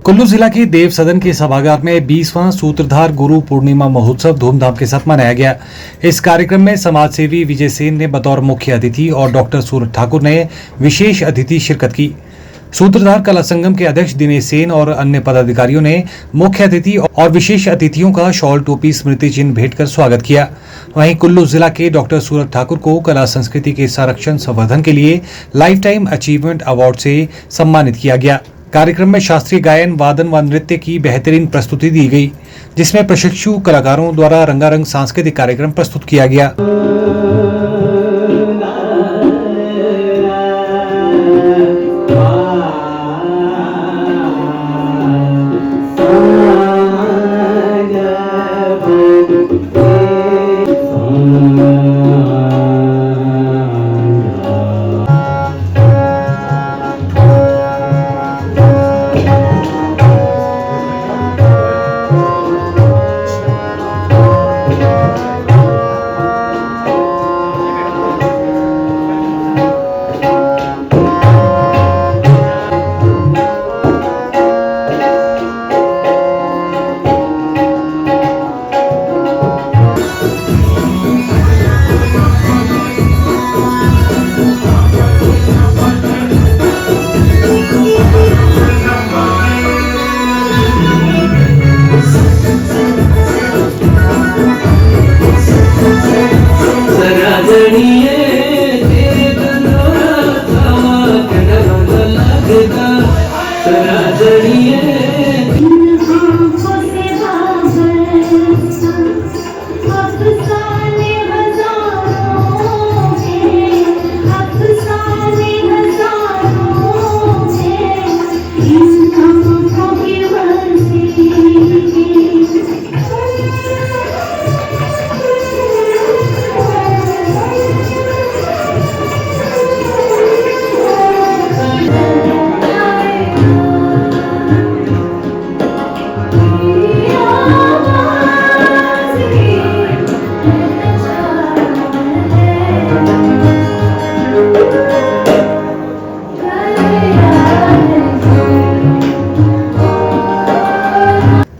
कुल्लू जिला के देव सदन के सभागार में 20वां सूत्रधार गुरु पूर्णिमा महोत्सव धूमधाम के साथ मनाया गया। इस कार्यक्रम में समाज सेवी विजय सेन ने बतौर मुख्य अतिथि और डॉक्टर सूरज ठाकुर ने विशेष अतिथि शिरकत की। सूत्रधार कला संगम के अध्यक्ष दिनेश सेन और अन्य पदाधिकारियों ने मुख्य अतिथि और विशेष अतिथियों का शॉल टोपी स्मृति चिन्ह भेंट कर स्वागत किया। वहीं कुल्लू जिला के डॉक्टर सूरज ठाकुर को कला संस्कृति के संरक्षण संवर्धन के लिए लाइफ टाइम अचीवमेंट अवार्ड से सम्मानित किया गया। कार्यक्रम में शास्त्रीय गायन, वादन व नृत्य की बेहतरीन प्रस्तुति दी गई, जिसमें प्रशिक्षु कलाकारों द्वारा रंगारंग सांस्कृतिक कार्यक्रम प्रस्तुत किया गया।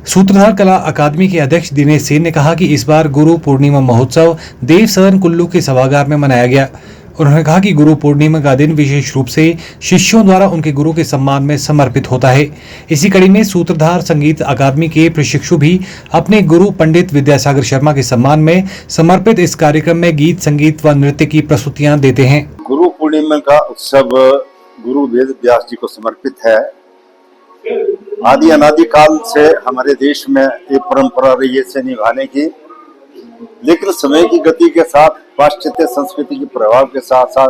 सूत्रधार कला अकादमी के अध्यक्ष दिनेश सेन ने कहा कि इस बार गुरु पूर्णिमा महोत्सव देव सदन कुल्लू के सभागार में मनाया गया। उन्होंने कहा कि गुरु पूर्णिमा का दिन विशेष रूप से शिष्यों द्वारा उनके गुरु के सम्मान में समर्पित होता है। इसी कड़ी में सूत्रधार संगीत अकादमी के प्रशिक्षु भी अपने गुरु पंडित विद्यासागर शर्मा के सम्मान में समर्पित इस कार्यक्रम में गीत, संगीत व नृत्य की प्रस्तुतियां देते हैं। गुरु पूर्णिमा का उत्सव गुरु वेद व्यास जी को समर्पित है। आदि अनादि काल से हमारे देश में एक परंपरा रही है इसे निभाने की, लेकिन समय की गति के साथ, पाश्चात्य संस्कृति के प्रभाव के साथ साथ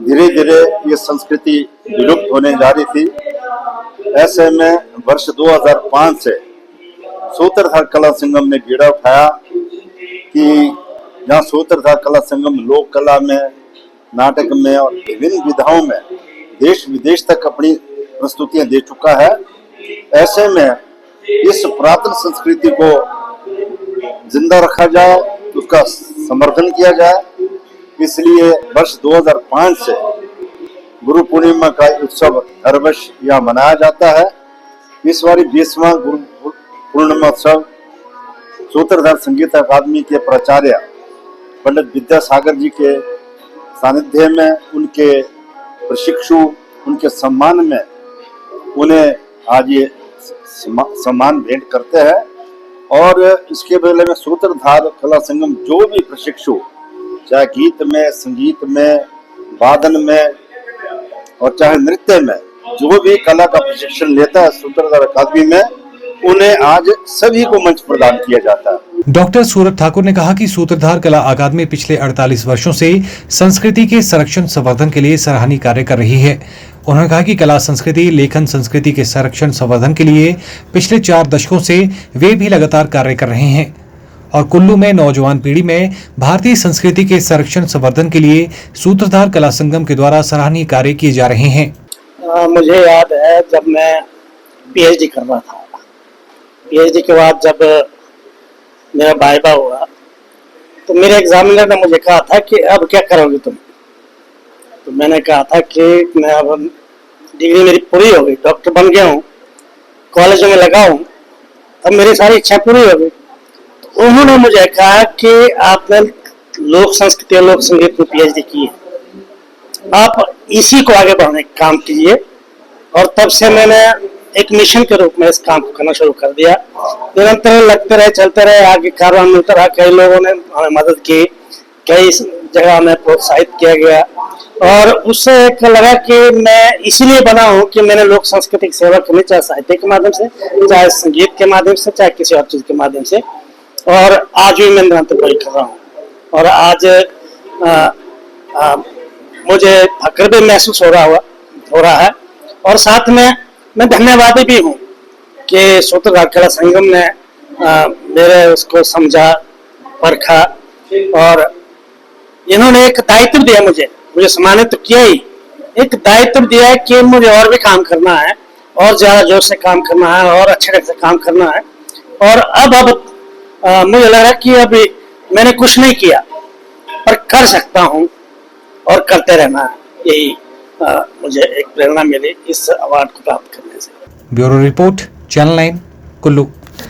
धीरे धीरे ये संस्कृति विलुप्त होने जा रही थी। ऐसे में वर्ष 2005 से सूत्रधार कला संगम ने बीड़ा उठाया कि जहाँ सूत्रधार कला संगम लोक कला में, नाटक में और विभिन्न विधाओं में देश विदेश तक अपनी प्रस्तुतियां दे चुका है। ऐसे में इस पुरातन संस्कृति को जिंदा रखा जाए, उसका समर्थन किया जाए। इसलिए वर्ष 2005 से गुरु पूर्णिमा का उत्सव हर वर्ष यहाँ मनाया जाता है। इस बार 20वां गुरु पूर्णिमा उत्सव सूत्रधार संगीत अकादमी के प्राचार्य पंडित विद्यासागर जी के सानिध्य में, उनके प्रशिक्षु, उनके सम्मान में उन्हें आज ये सम्मान भेंट करते हैं। और इसके बदले में सूत्रधार कला संगम जो भी प्रशिक्षु, चाहे गीत में, संगीत में, वादन में और चाहे नृत्य में, जो भी कला का प्रशिक्षण लेता है सूत्रधार अकादमी में, उन्हें आज सभी को मंच प्रदान किया जाता है। डॉक्टर सूरज ठाकुर ने कहा कि सूत्रधार कला अकादमी पिछले 48 वर्षों से संस्कृति के संरक्षण संवर्धन के लिए सराहनीय कार्य कर रही है। उन्होंने कहा कि कला संस्कृति, लेखन संस्कृति के संरक्षण संवर्धन के लिए पिछले 4 दशकों से वे भी लगातार कार्य कर रहे हैं और कुल्लू में नौजवान पीढ़ी में भारतीय संस्कृति के संरक्षण संवर्धन के लिए सूत्रधार कला संगम के द्वारा सराहनीय कार्य किए जा रहे हैं। मुझे याद है जब मैं पीएचडी कर रहा था, पीएचडी के बाद जब मेरा वाइवा हुआ तो मेरे एग्जामिनर ने मुझे कहा था कि अब क्या करोगे तुम। तो मैंने कहा था कि मैं अब डिग्री मेरी पूरी हो गई, डॉक्टर बन गया हूँ, कॉलेज में लगा हूँ तब मेरी सारी इच्छा पूरी हो गई। तो उन्होंने मुझे कहा कि आपने लोक संस्कृति और लोक संगीत में पीएचडी की है, आप इसी को आगे बढ़ाने का काम कीजिए। और तब से मैंने एक मिशन के रूप में इस काम को करना शुरू कर दिया। निरंतर लगते रहे, चलते रहे, आगे कारवां मिलता रहा, कई लोगों ने हमें मदद की, कई जगह हमें प्रोत्साहित किया गया। और उससे एक लगा कि मैं इसलिए बना हूँ कि मैंने लोक संस्कृति की सेवा करनी, चाहे साहित्य के माध्यम से, चाहे संगीत के माध्यम से, चाहे किसी और चीज के माध्यम से। और आज भी मैं निरंतर वही कर रहा हूँ। और आज मुझे फक्र भी महसूस हो रहा है। और साथ में मैं धन्यवादी भी हूँ कि सूत्रधार कला संगम ने मेरे उसको समझा, परखा और इन्होंने एक दायित्व दिया मुझे सम्मानित तो किया ही, एक दायित्व दिया है कि मुझे और भी काम करना है, और ज्यादा जोर से काम करना है, और अच्छे ढंग से काम करना है। और अब मुझे लग रहा है कि अभी मैंने कुछ नहीं किया पर कर सकता हूँ और करते रहना है। यही मुझे एक प्रेरणा मिली इस अवार्ड को प्राप्त करने से। Bureau report, channel 9, Kullu.